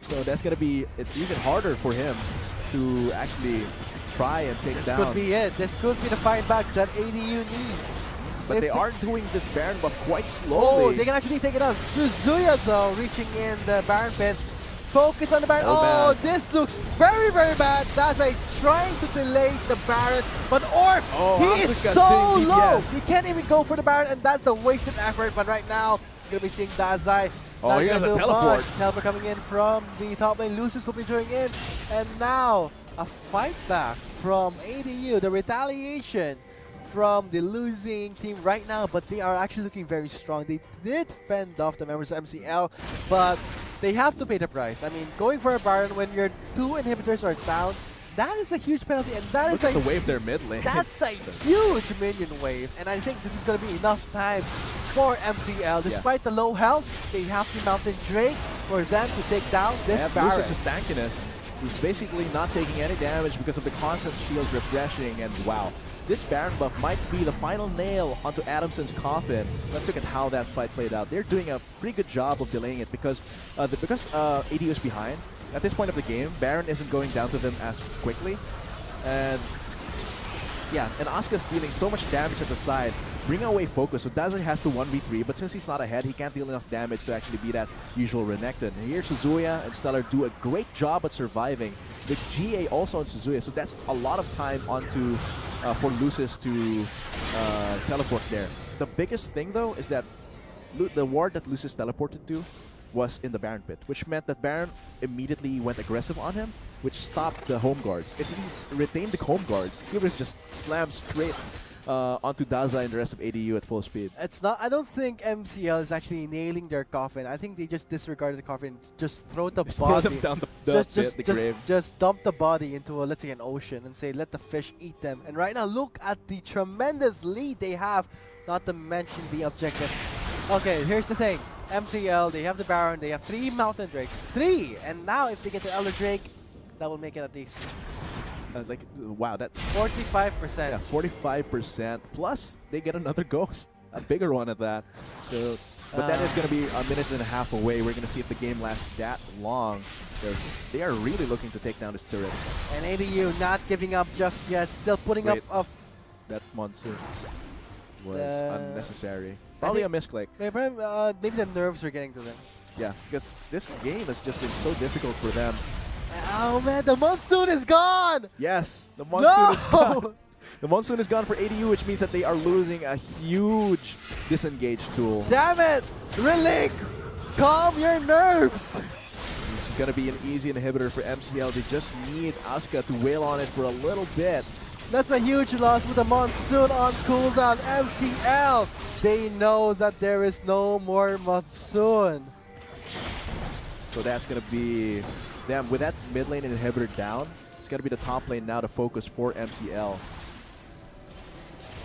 So that's going to be, it's even harder for him to actually try and take down. This could be it. This could be the fight back that ADU needs. But they are doing this Baron buff quite slowly. Oh, they can actually take it on. Suzuya, though, reaching in the Baron pit. Focus on the Baron. Oh, this looks very, very bad. Dazai trying to delay the Baron. But Orf, he is so low. He can't even go for the Baron, and that's a wasted effort. But right now, you're going to be seeing Dazai. Oh, you're going to teleport. Teleport coming in from the top lane. Lucis will be joining in. And now, a fight back from ADU. The retaliation from the losing team right now, but they are actually looking very strong. They did fend off the members of MCL, but they have to pay the price. I mean, going for a Baron when your 2 inhibitors are down, that is a huge penalty, and that is the wave there mid lane. That's a huge minion wave, and I think this is going to be enough time for MCL. Despite the low health, they have the Mountain Drake for them to take down this Baron. Lucis' tankiness. He's basically not taking any damage because of the constant shields refreshing, and wow. This Baron buff might be the final nail onto Adamson's coffin. Let's look at how that fight played out. They're doing a pretty good job of delaying it because ADU is behind. At this point of the game, Baron isn't going down to them as quickly. And yeah, and Asuka's dealing so much damage at the side, bringing away focus. So Dazai has to 1v3, but since he's not ahead, he can't deal enough damage to actually be that usual Renekton. And here Suzuya and Stellar do a great job at surviving. The GA also on Suzuya, so that's a lot of time onto for Lucis to teleport there. The biggest thing though is that the ward that Lucis teleported to was in the Baron pit, which meant that Baron immediately went aggressive on him, which stopped the home guards. If he retained the home guards, he would have just slammed straight onto Daza and the rest of ADU at full speed. It's not. I don't think MCL is actually nailing their coffin. I think they just disregarded the coffin. Just throw the Just body. throw them down the grave. Just dump the body into let's say an ocean and say let the fish eat them. And right now, look at the tremendous lead they have. Not to mention the objective. Okay, here's the thing. MCL, they have the Baron. They have 3 Mountain Drakes. 3! And now if they get the Elder Drake, that will make it at least 60, wow, that's 45%. Yeah, 45%. Plus, they get another ghost, a bigger one at that. So, but that is going to be a minute and a half away. We're going to see if the game lasts that long, because they are really looking to take down this turret. And ADU not giving up just yet, still putting up. That monsoon was unnecessary. Probably a misclick. Maybe the nerves are getting to them. Yeah, because this game has just been so difficult for them. Oh man, the monsoon is gone! Yes, the monsoon is gone. The monsoon is gone for ADU, which means that they are losing a huge disengage tool. Damn it! Relic! Calm your nerves! This is going to be an easy inhibitor for MCL. They just need Asuka to wail on it for a little bit. That's a huge loss with the monsoon on cooldown. MCL! They know that there is no more monsoon. So that's going to be... Damn, with that mid lane inhibitor down, it's going to be the top lane now to focus for MCL.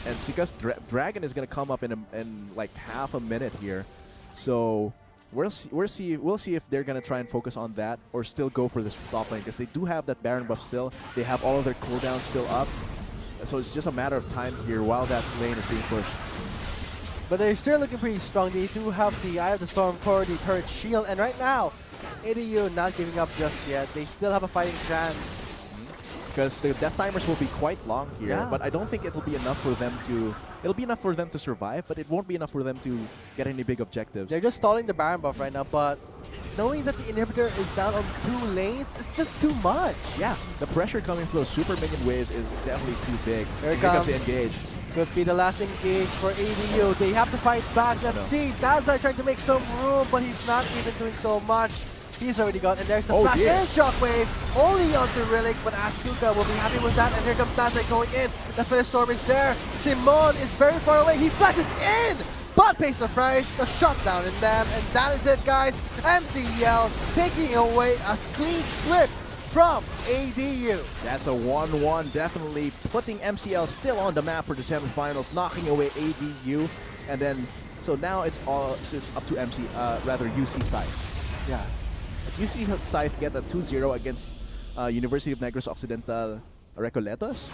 And because Dragon is going to come up in like half a minute here. So we'll see if they're going to try and focus on that or still go for this top lane, because they do have that Baron buff still. They have all of their cooldowns still up. So it's just a matter of time here while that lane is being pushed. But they're still looking pretty strong. They do have the Eye of the Storm core, the turret shield, and right now, ADU not giving up just yet. They still have a fighting chance. Because the death timers will be quite long here, but I don't think it'll be enough for them to... It'll be enough for them to survive, but it won't be enough for them to get any big objectives. They're just stalling the Baron buff right now, but knowing that the inhibitor is down on 2 lanes, it's just too much. Yeah, the pressure coming from those super minion waves is definitely too big. Here comes to engage. Could be the last engage for ADU. They have to fight back. Let's see. Daza trying to make some room, but he's not even doing so much. He's already gone, and there's the flash and shockwave only onto Relic, but Asuka will be happy with that, and here comes Daza going in. The first storm is there. Simon is very far away. He flashes in, but pays the price. The shutdown in them, and that is it, guys. MCL taking away a clean sweep from ADU. That's a 1-1, definitely putting MCL still on the map for the semifinals, knocking away ADU, and then so now it's up to UC Scythe. Yeah. If UC Scythe get a 2-0 against University of Negros Occidental Recoletos,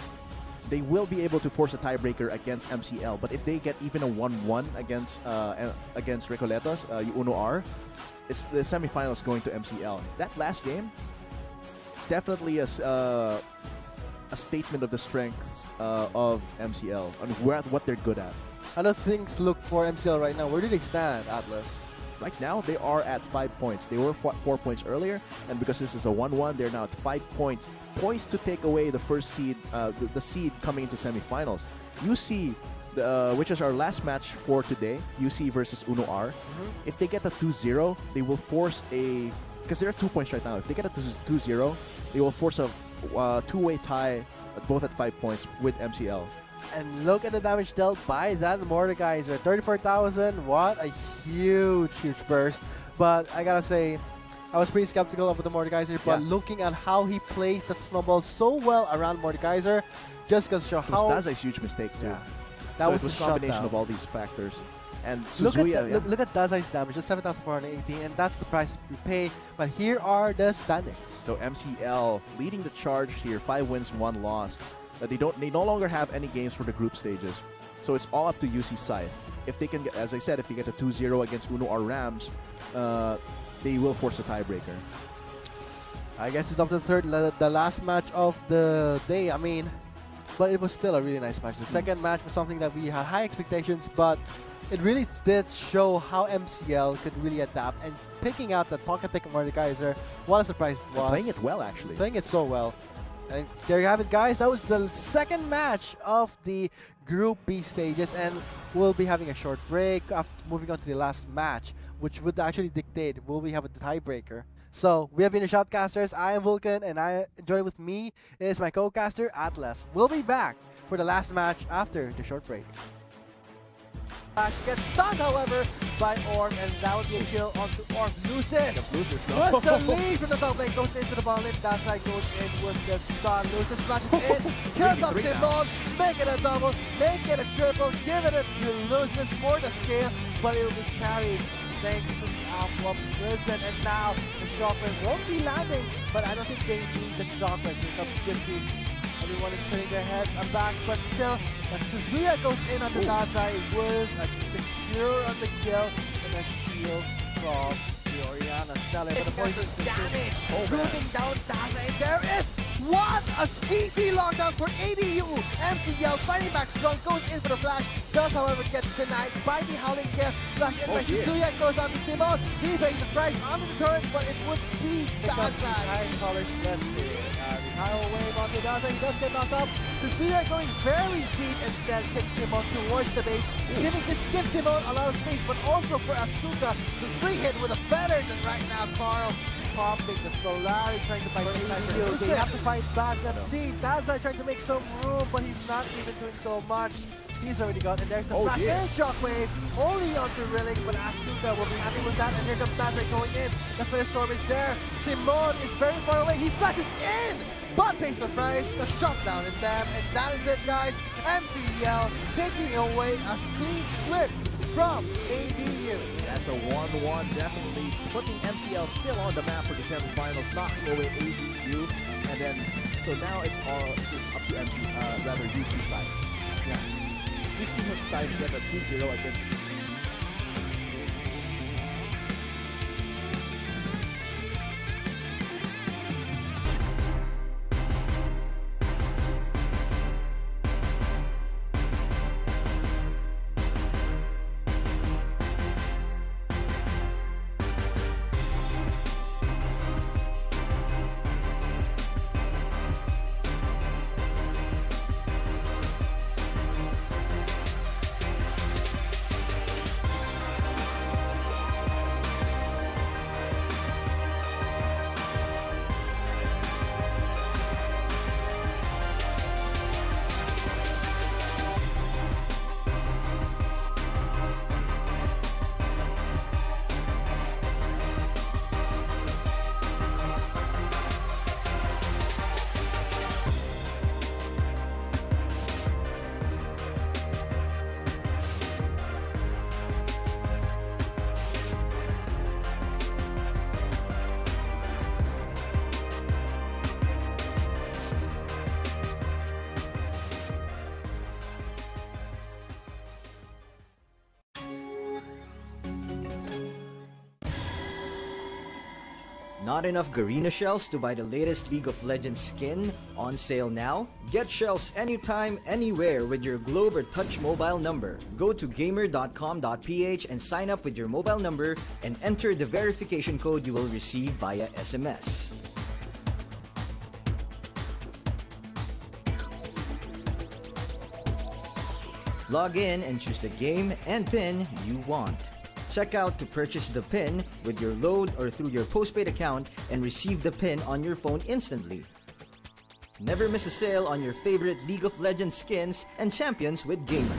they will be able to force a tiebreaker against MCL. But if they get even a 1-1 against Recoletos, Uno R, it's the semifinals going to MCL. That last game, definitely a statement of the strengths of MCL and what they're good at. How do things look for MCL right now? Where do they stand, Atlas? Right now, they are at 5 points. They were 4 points earlier, and because this is a 1-1, they're now at 5 points. Points to take away the first seed, the seed coming into semifinals. UC, which is our last match for today, UC versus Uno R. If they get a 2-0, they will force a... Because they're at 2 points right now. If they get a 2-0, they will force a two-way tie, both at 5 points with MCL. And look at the damage dealt by that Mordekaiser. 34,000. What a huge burst. But I gotta say, I was pretty skeptical of the Mordekaiser, but looking at how he plays that snowball so well around Mordekaiser, just goes to show how... That's a huge mistake too. Yeah. That was a combination of all these factors. And Suzuya, look at Dazai's damage, just 7,418, and that's the price we pay. But here are the standings. So MCL leading the charge here, 5 wins, 1 loss. They no longer have any games for the group stages. So it's all up to UC Scythe. If they can get, as I said, if they get a 2-0 against Uno or Rams, they will force a tiebreaker. I guess it's up to the last match of the day. I mean, but it was still a really nice match. The second match was something that we had high expectations, but it really did show how MCL could really adapt, and picking out that pocket pick of Mordekaiser, what a surprise it was. Playing it well, actually. Playing it so well. And there you have it, guys. That was the second match of the Group B stages, and we'll be having a short break after moving on to the last match, which would actually dictate will we have a tiebreaker. So we have been the Shoutcasters. I am Vulcan, and joined with me is my co-caster Atlas. We'll be back for the last match after the short break. Gets stunned, however, by Orb, and that would be a kill onto Orb. Loses. No. With the lead from the top lane, goes into the bottom lane. That side goes in with the stun. Loses, flashes in, kills up Simone, make it a double, make it a triple, give it to Lucis for the scale, but it will be carried thanks to the Alpha Prison. And now the shockwave won't be landing, but I don't think they need the shockwave. Here comes Jissy. Everyone is turning their heads back, but still, Suzuya goes in on the Dazai with a secure on the kill and a shield from the Oriana. Stella for the poison damage, rooting down Dazai. There is what a CC lockdown for ADU. MCL fighting back strong, goes in for the flash, does however gets denied by the Howling Kill. Flash in by Suzuya, goes on to Simon. He pays the price onto the turret, but it would be Dazai. High colors just here. The High wave onto Dazai, he does get knocked up. Suzuya going very deep instead, kicks Simon towards the base, gives Simon a lot of space, but also for Asuka to free hit with a better than right now. Carl popping the Solari, trying to fight ADU. They have to fight back. Let's see, Dazai trying to make some room, but he's not even doing so much. He's already gone, and there's the flash and shockwave, only onto Rilling, but Asuka will be happy with that, and here comes Dazai going in. The Firestorm is there. Simon is very far away. He flashes in, but pays the price. The shutdown is them, and that is it, guys. MCL taking away a clean sweep from ADU. That's a 1-1, definitely putting MCL still on the map for the semifinals, knocking away ADU, and then so now it's up to UC side. Yeah, UC side to get a 2-0 against. Not enough Garena shells to buy the latest League of Legends skin? On sale now? Get shells anytime, anywhere with your Globe or Touch mobile number. Go to gamer.com.ph and sign up with your mobile number and enter the verification code you will receive via SMS. Log in and choose the game and pin you want. Check out to purchase the pin with your load or through your postpaid account and receive the pin on your phone instantly. Never miss a sale on your favorite League of Legends skins and champions with Gamer.